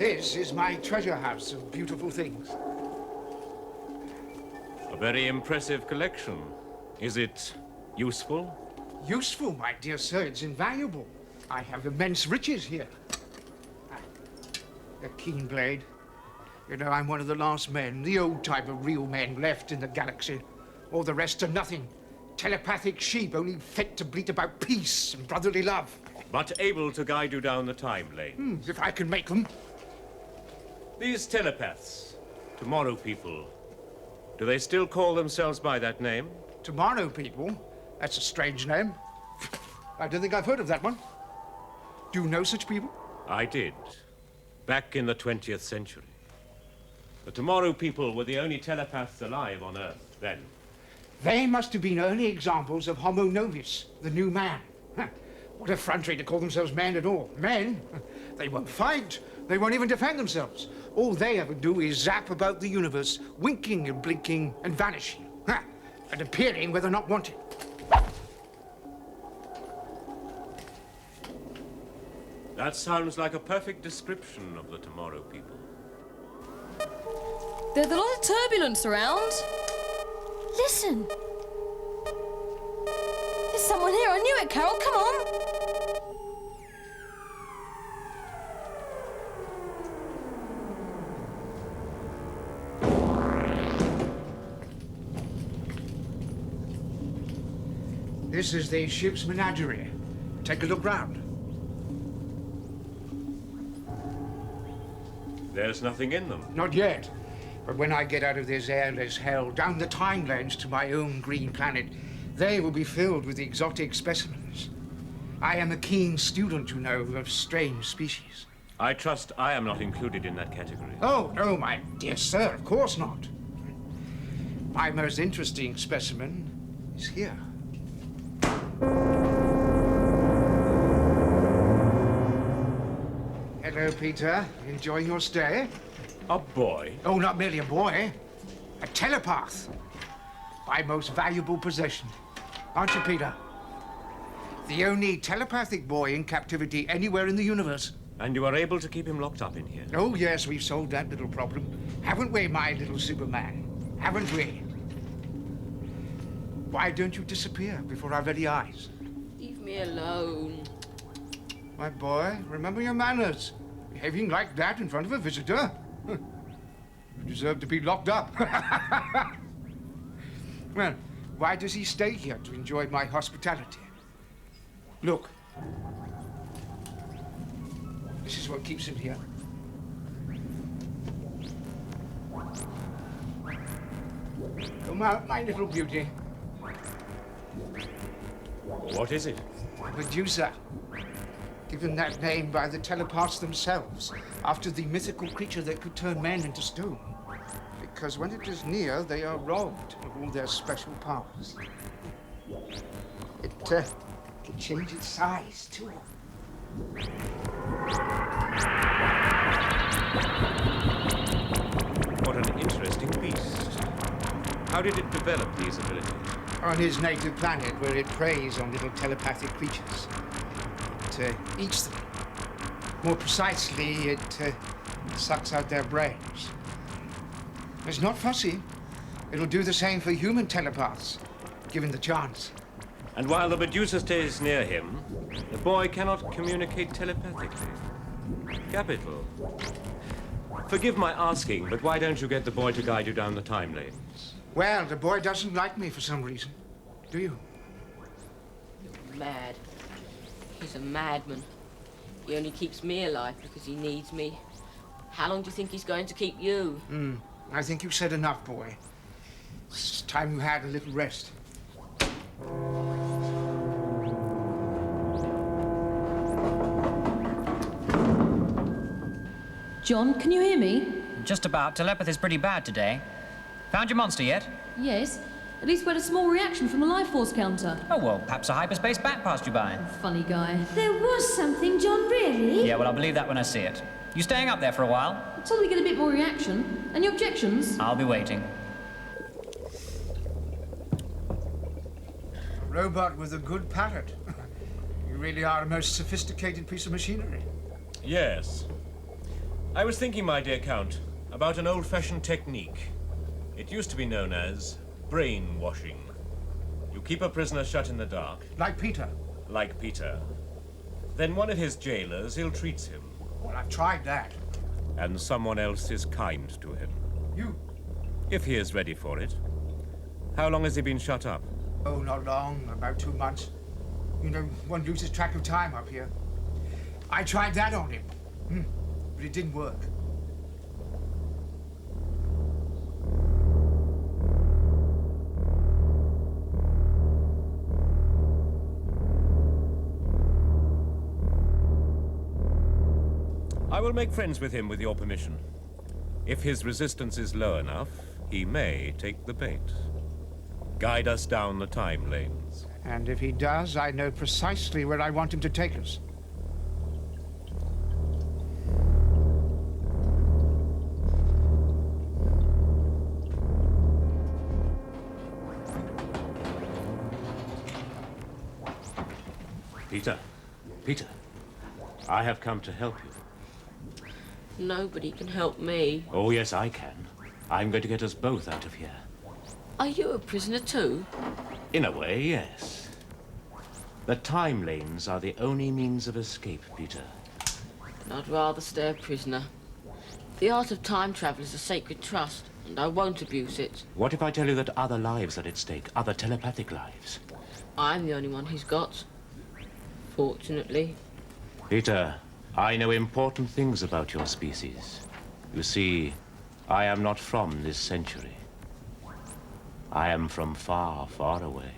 This is my treasure house of beautiful things. A very impressive collection. Is it useful? Useful, my dear sir. It's invaluable. I have immense riches here. A keen blade. You know, I'm one of the last men, the old type of real men left in the galaxy. All the rest are nothing. Telepathic sheep only fit to bleat about peace and brotherly love. But able to guide you down the time lane. If I can make them. These telepaths, tomorrow people, do they still call themselves by that name? Tomorrow people? That's a strange name. I don't think I've heard of that one. Do you know such people? I did, back in the 20th century. The tomorrow people were the only telepaths alive on Earth then. They must have been early examples of Homo novus, the new man. What effrontery to call themselves men at all. Men? They won't fight. They won't even defend themselves. All they ever do is zap about the universe, winking and blinking and vanishing. And appearing where they're not wanted. That sounds like a perfect description of the tomorrow people. There's a lot of turbulence around. Listen. There's someone here. I knew it, Carol. Come on. This is the ship's menagerie. Take a look round. There's nothing in them. Not yet. But when I get out of this airless hell, down the time lanes to my own green planet, they will be filled with exotic specimens. I am a keen student, you know, of strange species. I trust I am not included in that category. Oh, no, my dear sir, of course not. My most interesting specimen is here. Hello, Peter. Enjoying your stay? A boy? Oh, not merely a boy. A telepath. My most valuable possession. Aren't you, Peter? The only telepathic boy in captivity anywhere in the universe. And you are able to keep him locked up in here? Oh, yes, we've solved that little problem. Haven't we, my little Superman? Haven't we? Why don't you disappear before our very eyes? Leave me alone. My boy, remember your manners. Behaving like that in front of a visitor? You deserve to be locked up. Well, why does he stay here to enjoy my hospitality? Look. This is what keeps him here. Come out, my little beauty. What is it? Medusa. Given that name by the telepaths themselves, after the mythical creature that could turn men into stone. Because when it is near, they are robbed of all their special powers. It can change its size, too. What an interesting beast. How did it develop these abilities? On his native planet, where it preys on little telepathic creatures. It eats them. More precisely, it sucks out their brains. It's not fussy. It'll do the same for human telepaths, given the chance. And while the Medusa stays near him, the boy cannot communicate telepathically. Capital. Forgive my asking, but why don't you get the boy to guide you down the time lanes? Well, the boy doesn't like me for some reason. Do you? You're mad. He's a madman. He only keeps me alive because he needs me. How long do you think he's going to keep you? I think you've said enough, boy. It's time you had a little rest. John, can you hear me? Just about. Telepathy's pretty bad today. Found your monster yet? Yes. At least we had a small reaction from the life force counter. Oh, well, perhaps a hyperspace bat passed you by. Funny guy. There was something, John, really? Yeah, well, I'll believe that when I see it. You staying up there for a while? Until we get a bit more reaction. Any objections? I'll be waiting. A robot with a good palate. You really are a most sophisticated piece of machinery. Yes. I was thinking, my dear Count, about an old-fashioned technique. It used to be known as brainwashing. You keep a prisoner shut in the dark. Like Peter. Like Peter. Then one of his jailers ill-treats him. Well, I've tried that. And someone else is kind to him. You? If he is ready for it. How long has he been shut up? Oh, not long. About 2 months. You know, one loses track of time up here. I tried that on him. But it didn't work. I will make friends with him with your permission. If his resistance is low enough, he may take the bait. Guide us down the time lanes. And if he does, I know precisely where I want him to take us. Peter. Peter. I have come to help you. Nobody can help me. Oh, yes, I can. I'm going to get us both out of here. Are you a prisoner too? In a way, yes. The time lanes are the only means of escape, Peter. I'd rather stay a prisoner. The art of time travel is a sacred trust, and I won't abuse it. What if I tell you that other lives are at stake, other telepathic lives? I'm the only one who's got. Fortunately. Peter, I know important things about your species. You see, I am not from this century. I am from far, far away.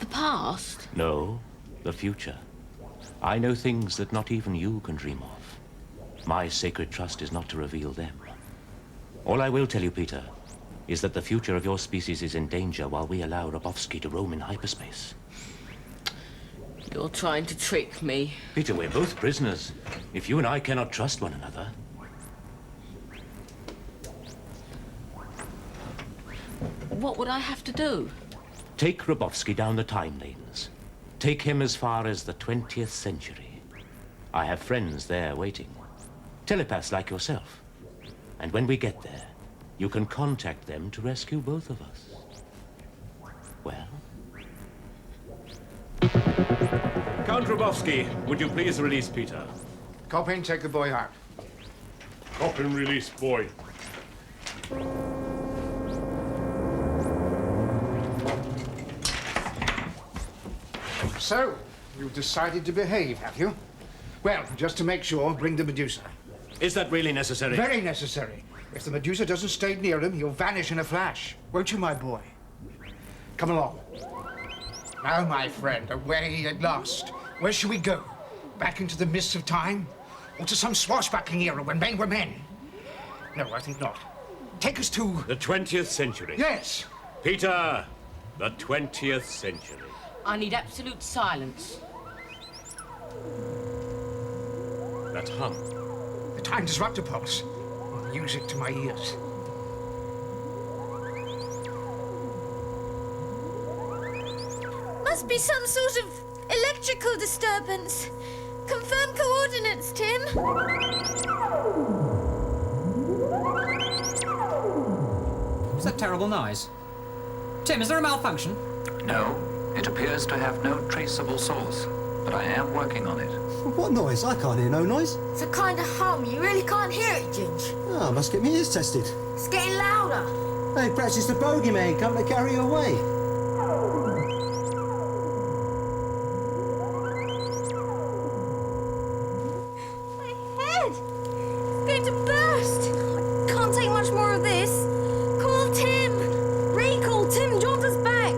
The past? No, the future. I know things that not even you can dream of. My sacred trust is not to reveal them. All I will tell you, Peter, is that the future of your species is in danger while we allow Robovsky to roam in hyperspace. You're trying to trick me. Peter, we're both prisoners. If you and I cannot trust one another... What would I have to do? Take Robovsky down the time lanes. Take him as far as the 20th century. I have friends there waiting. Telepaths like yourself. And when we get there, you can contact them to rescue both of us. Well? Count Robovsky, would you please release Peter? Coppin, take the boy out. Coppin, release boy. So, you've decided to behave, have you? Well, just to make sure, bring the Medusa. Is that really necessary? Very necessary. If the Medusa doesn't stay near him, he'll vanish in a flash. Won't you, my boy? Come along. Now, my friend, away at last. Where shall we go? Back into the mists of time? Or to some swashbuckling era when men were men? No, I think not. Take us to... The 20th century. Yes. Peter, the 20th century. I need absolute silence. That hum. The time disruptor pulse. Music to my ears. Must be some sort of electrical disturbance. Confirm coordinates, Tim. What's that terrible noise? Tim, is there a malfunction? No, it appears to have no traceable source, but I am working on it. What noise? I can't hear no noise. It's a kind of hum. You really can't hear it, Ginge. Oh, I must get my ears tested. It's getting louder. Hey, perhaps it's the bogeyman come to carry you away. My head! It's going to burst. I can't take much more of this. Call Tim. Recall Tim. Jaunt us back.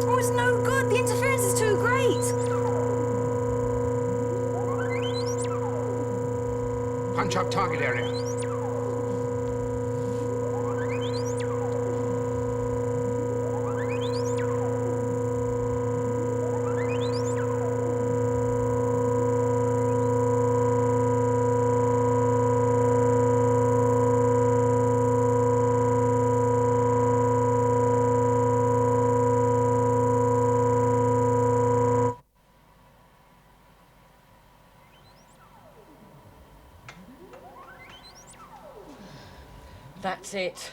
Oh, it's no good. The interference is too great. Punch up target area. That's it.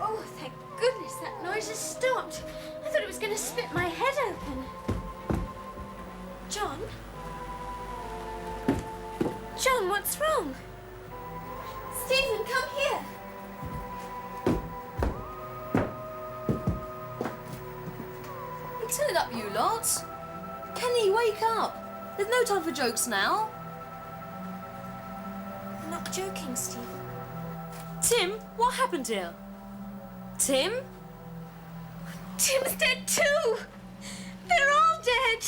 Oh, thank goodness that noise has stopped. I thought it was going to split my head open. John? John, what's wrong? Stephen, come here. Turn it up, you lot. Kenny, wake up. There's no time for jokes now. I'm not joking, Stephen. Tim, what happened here? Tim? Tim's dead too. They're all dead.